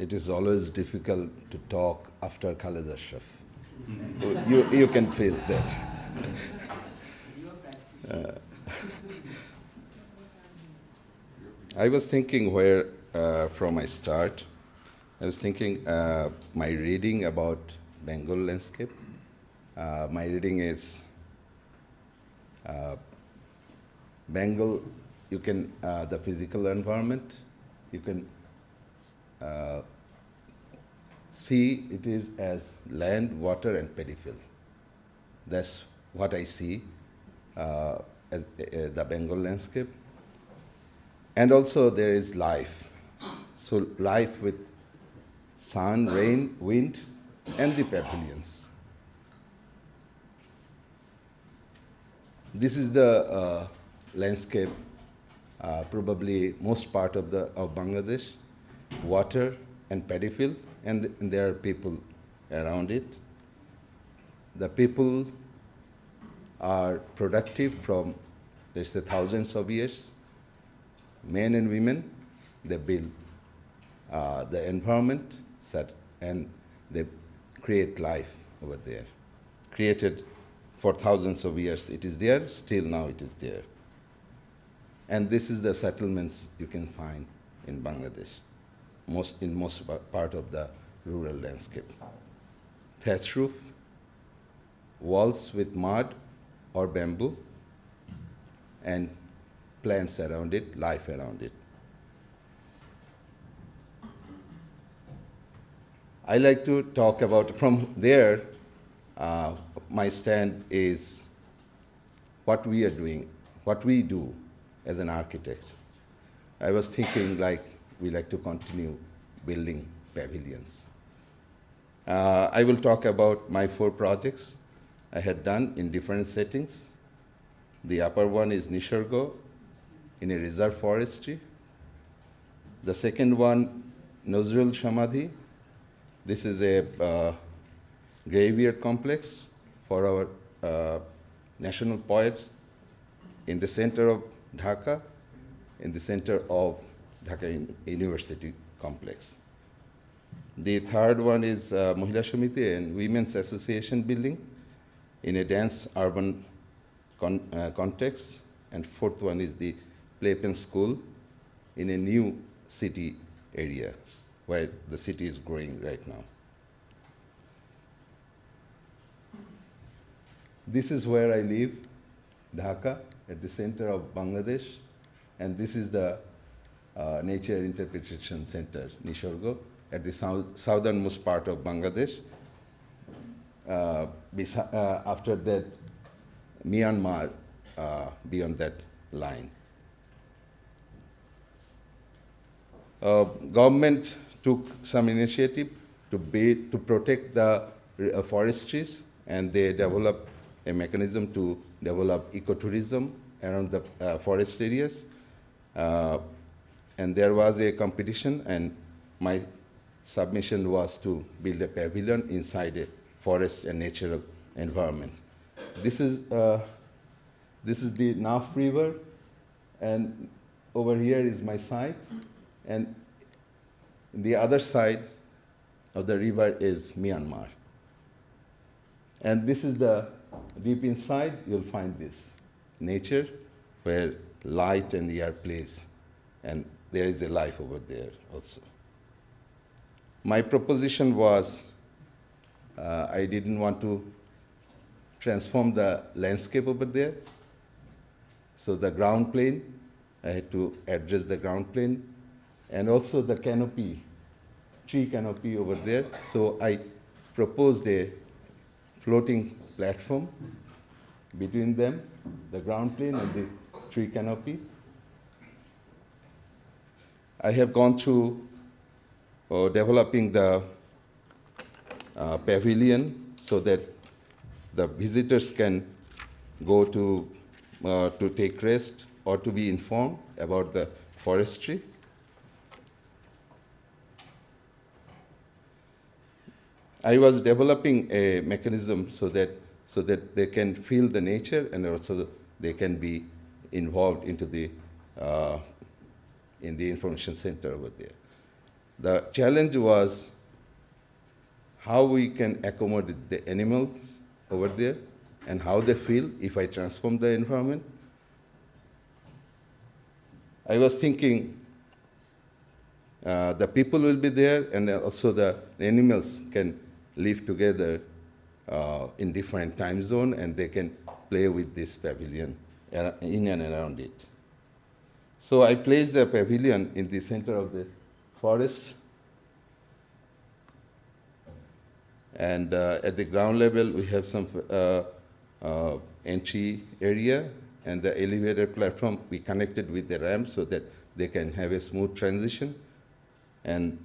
it is always difficult to talk after Khaled Ashraf. You can feel that. I was thinking where from I start. I was thinking my reading about Bengal landscape. My reading is Bengal, you can, the physical environment, you can see it is as land, water, and paddy field. That's what I see as the Bengal landscape. And also there is life. So life with sun, rain, wind, and the pavilions. This is the landscape, probably most part of Bangladesh, water and paddy field, and there are people around it. The people are productive from, let's say, thousands of years. Men and women, they build the environment, and they create life over there. Created for thousands of years, it is there, still now it is there. And this is the settlements you can find in Bangladesh, in most part of the rural landscape. Thatch roof, walls with mud or bamboo, and plants around it, life around it. I like to talk about, from there, my stand is what we are doing, what we do as an architect. I was thinking like we like to continue building pavilions. I will talk about my 4 projects I had done in different settings. The upper one is Nisarga in a reserve forestry. The second one, Nazrul Samadhi. This is a graveyard complex for our national poets in the center of Dhaka, in the center of Dhaka University complex. The third one is Mahila Samiti and Women's Association building in a dense urban context. And fourth one is the Playpen school in a new city area where the city is growing right now. This is where I live, Dhaka, at the center of Bangladesh. And this is the Nature Interpretation Center, Nisarga, at the southernmost part of Bangladesh. After that, Myanmar, beyond that line. Government took some initiative to protect the forestries, and they developed a mechanism to develop ecotourism around the forest areas. And there was a competition, and my submission was to build a pavilion inside a forest and natural environment. This is the Naf River, and over here is my site, and the other side of the river is Myanmar. And this is the deep inside, you'll find this nature where light and air plays, and there is a life over there also. My proposition was I didn't want to transform the landscape over there. So the ground plane, I had to address the ground plane, and also the canopy, tree canopy over there. So I proposed a floating platform between them, the ground plane and the tree canopy. I have gone through developing the pavilion so that the visitors can go to take rest or to be informed about the forestry. I was developing a mechanism so that they can feel the nature, and also they can be involved into the in the information center over there. The challenge was how we can accommodate the animals over there and how they feel if I transform the environment. I was thinking the people will be there and also the animals can live together in different time zone and they can play with this pavilion in and around it. So I placed the pavilion in the center of the forest. And at the ground level, we have some entry area and the elevator platform we connected with the ramp so that they can have a smooth transition. And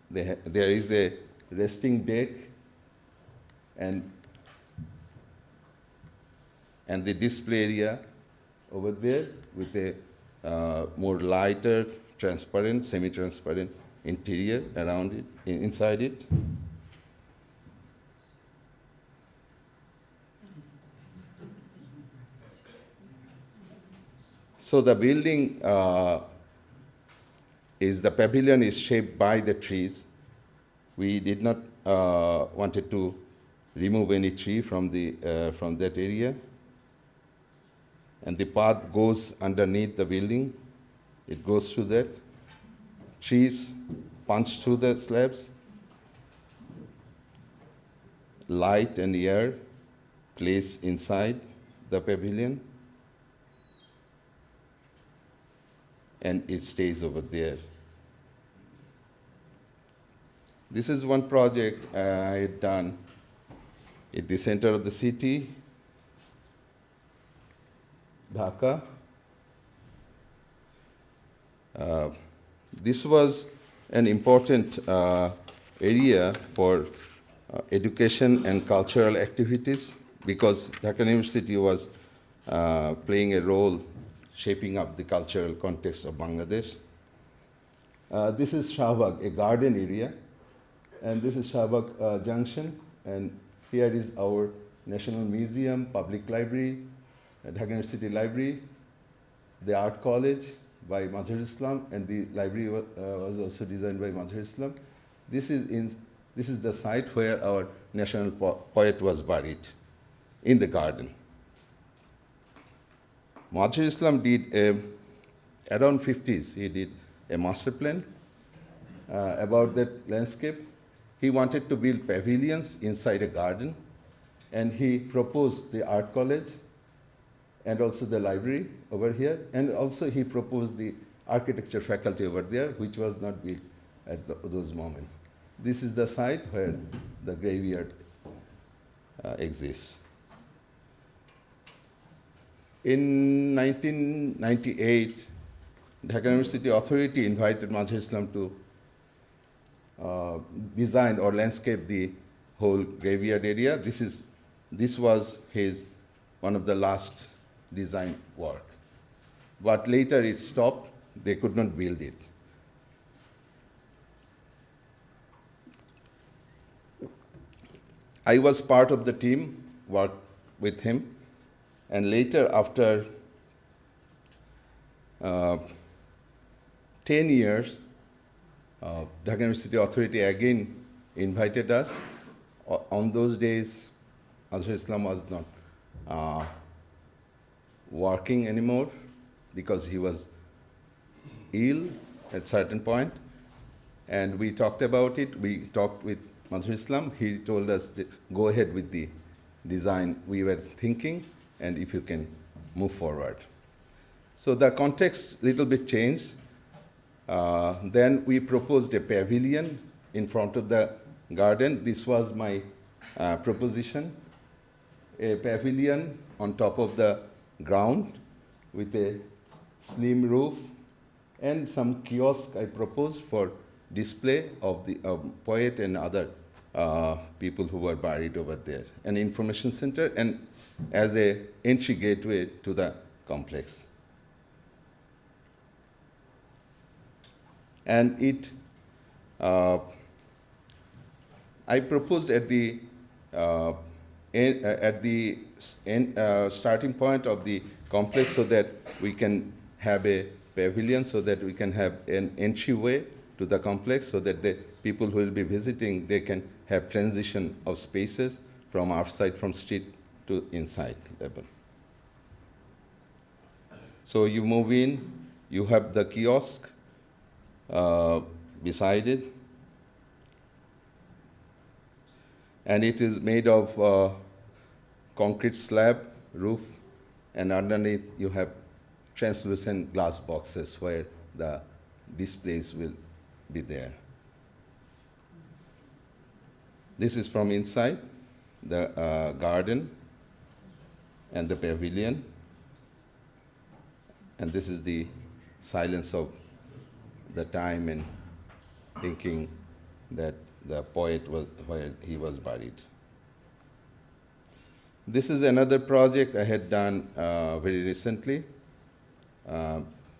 there is a resting deck and the display area over there with a more lighter, transparent, semi-transparent interior around it, inside it. So the building the pavilion is shaped by the trees. We did not wanted to remove any tree from that area. And the path goes underneath the building. It goes through that. Trees punch through the slabs. Light and air placed inside the pavilion. And it stays over there. This is one project I had done at the center of the city, Dhaka. This was an important area for education and cultural activities because Dhaka University was playing a role shaping up the cultural context of Bangladesh. This is Shahbag, a garden area, and this is Shahbag Junction, and here is our National Museum, Public Library, Dhaka University Library, the Art College by Mazhar Islam, and the library was also designed by Mazhar Islam. This is the site where our national poet was buried, in the garden. Mazhar Islam did, around 50s, he did a master plan about that landscape. He wanted to build pavilions inside a garden, and he proposed the art college and also the library over here, and also he proposed the architecture faculty over there, which was not built at those moments. This is the site where the graveyard exists. In 1998, Dhaka University Authority invited Mazhar Islam to design or landscape the whole graveyard area. This was one of the last design work. But later it stopped, they could not build it. I was part of the team, worked with him. And later, after 10 years, Dhaka University Authority again invited us. On those days, Mazhar Islam was not working anymore because he was ill at a certain point. And we talked about it. We talked with Mazhar Islam. He told us to go ahead with the design we were thinking, and if you can move forward. So the context little bit changed. Then we proposed a pavilion in front of the garden. This was my proposition, a pavilion on top of the ground with a slim roof and some kiosk I proposed for display of the poet and other people who were buried over there, an information center, and as a entry gateway to the complex. And I proposed at the starting point of the complex so that we can have a pavilion, so that we can have an entryway to the complex so that the people who will be visiting, they can have transition of spaces from outside, from street to inside level. So you move in, you have the kiosk beside it, and it is made of concrete slab roof, and underneath you have translucent glass boxes where the displays will be there. This is from inside, the garden and the pavilion. And this is the silence of the time and thinking that the poet was where he was buried. This is another project I had done very recently.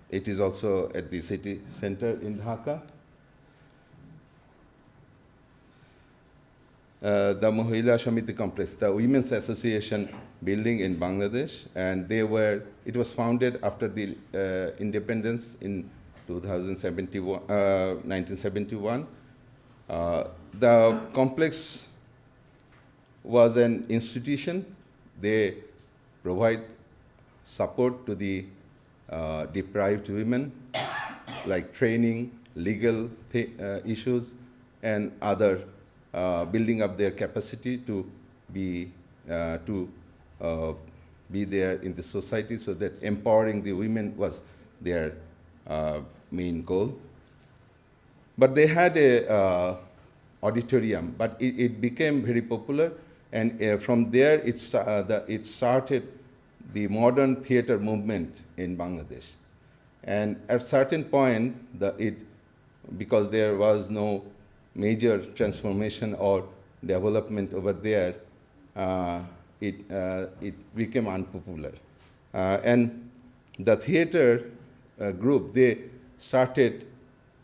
It is also at the city center in Dhaka. The Mahila Shamiti complex, the Women's Association building in Bangladesh, and it was founded after the independence in 1971. The complex was an institution. They provide support to the deprived women, like training, legal issues, and other building up their capacity to be there in the society, so that empowering the women was their main goal. But they had a auditorium, but it became very popular, and from there it started the modern theater movement in Bangladesh. And at a certain point, because there was no major transformation or development over there, it became unpopular. And the theater group, they started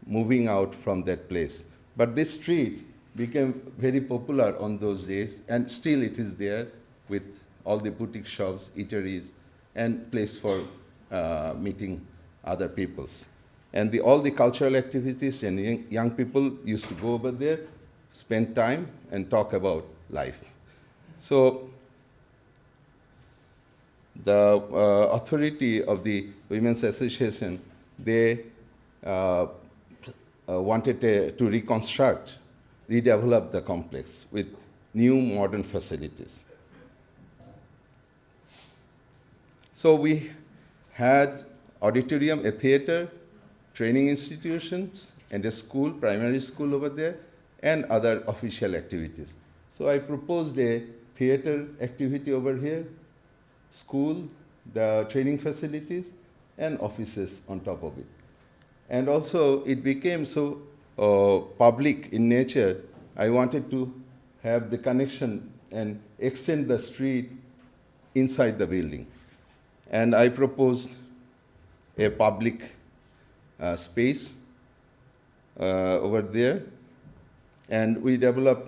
moving out from that place. But this street became very popular on those days, and still it is there with all the boutique shops, eateries, and place for meeting other peoples. And all the cultural activities, and young people used to go over there, spend time, and talk about life. So the authority of the Women's Association, they wanted to redevelop the complex with new modern facilities. So we had auditorium, a theater, training institutions, and a school, primary school over there, and other official activities. So I proposed a theater activity over here, school, the training facilities, and offices on top of it. And also it became so public in nature, I wanted to have the connection and extend the street inside the building. And I proposed a public space over there, and we developed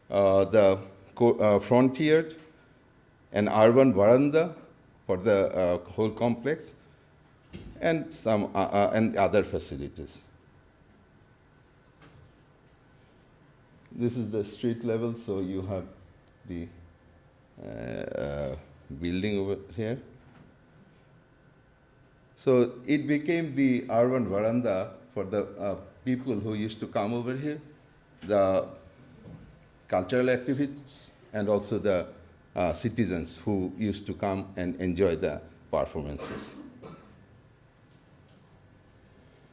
the frontiered and urban veranda for the whole complex, and some and other facilities. This is the street level, so you have the building over here. So it became the urban veranda for the people who used to come over here, the cultural activities, and also the citizens who used to come and enjoy the performances.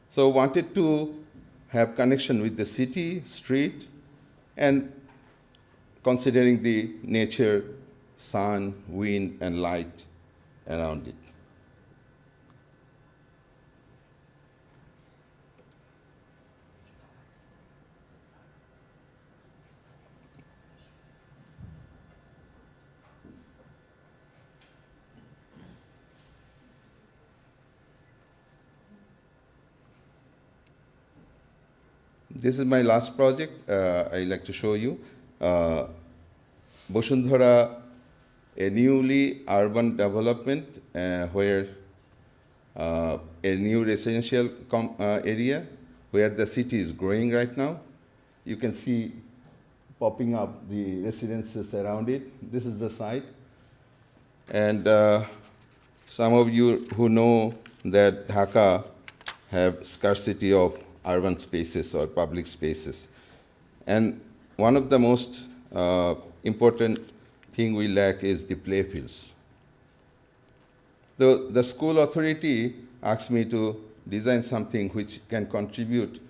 So wanted to have connection with the city, street, and considering the nature, sun, wind, and light around it. This is my last project I'd like to show you. Bosundhara, a newly urban development where a new residential area where the city is growing right now. You can see popping up the residences around it. This is the site. And some of you who know that Dhaka have scarcity of urban spaces or public spaces. And one of the most important thing we lack is the playfields. The school authority asked me to design something which can contribute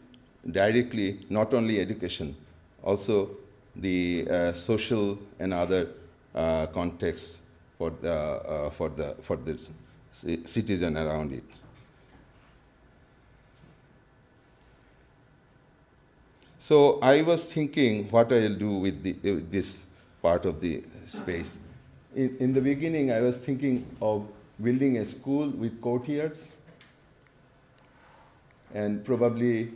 directly, not only education, also the social and other contexts for the citizen around it. So I was thinking what I'll do with this part of the space. In the beginning, I was thinking of building a school with courtyards and probably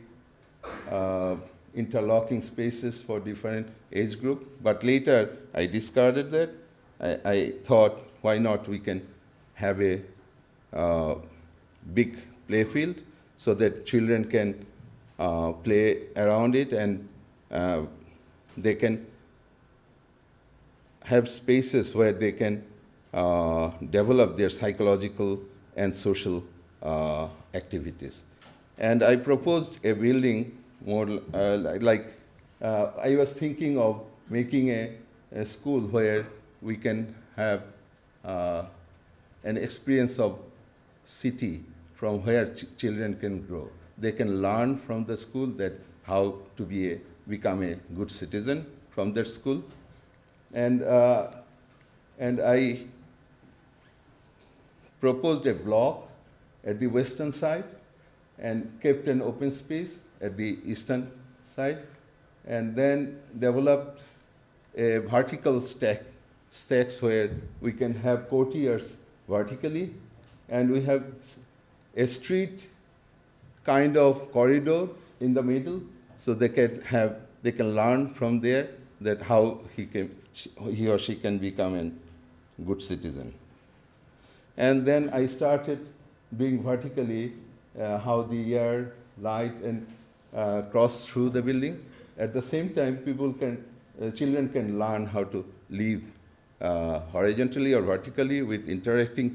interlocking spaces for different age group. But later, I discarded that. I thought, why not we can have a big playfield so that children can play around it and they can have spaces where they can develop their psychological and social activities. And I proposed a building more I was thinking of making a school where we can have an experience of city from where children can grow. They can learn from the school that how to become a good citizen from their school. And I proposed a block at the western side and kept an open space at the eastern side, and then developed a vertical stacks where we can have courtyards vertically, and we have a street kind of corridor in the middle, so they can learn from there that how he or she can become a good citizen. And then I started doing vertically how the air, light, and cross through the building. At the same time, children can learn how to live horizontally or vertically with interacting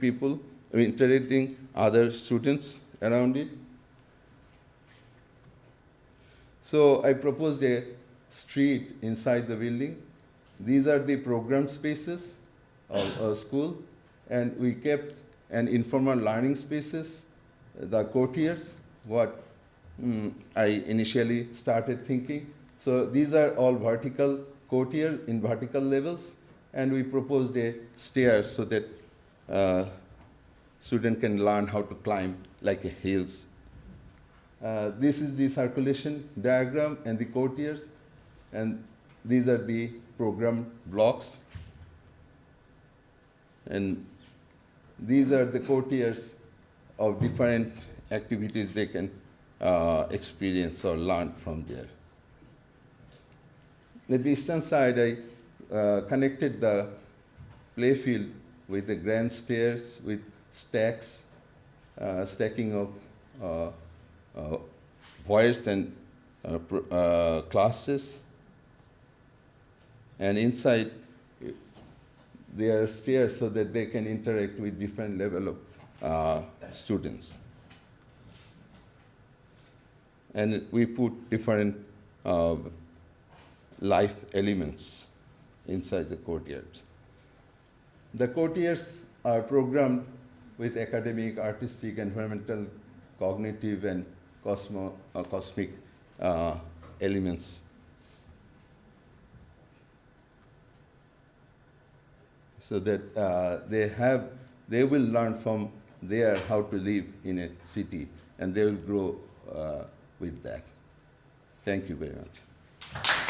other students around it. So I proposed a street inside the building. These are the program spaces of our school, and we kept an informal learning spaces, the courtiers, what I initially started thinking. So these are all vertical courtiers in vertical levels, and we proposed a stairs so that student can learn how to climb like a hills. This is the circulation diagram and the courtiers, and these are the program blocks. And these are the courtiers of different activities they can experience or learn from there. At the eastern side, I connected the playfield with the grand stairs with stacks, stacking of voice and classes. And inside, there are stairs so that they can interact with different level of students. And we put different life elements inside the courtyard. The courtiers are programmed with academic, artistic, environmental, cognitive, and cosmic elements. So that they will learn from there how to live in a city, and they will grow with that. Thank you very much.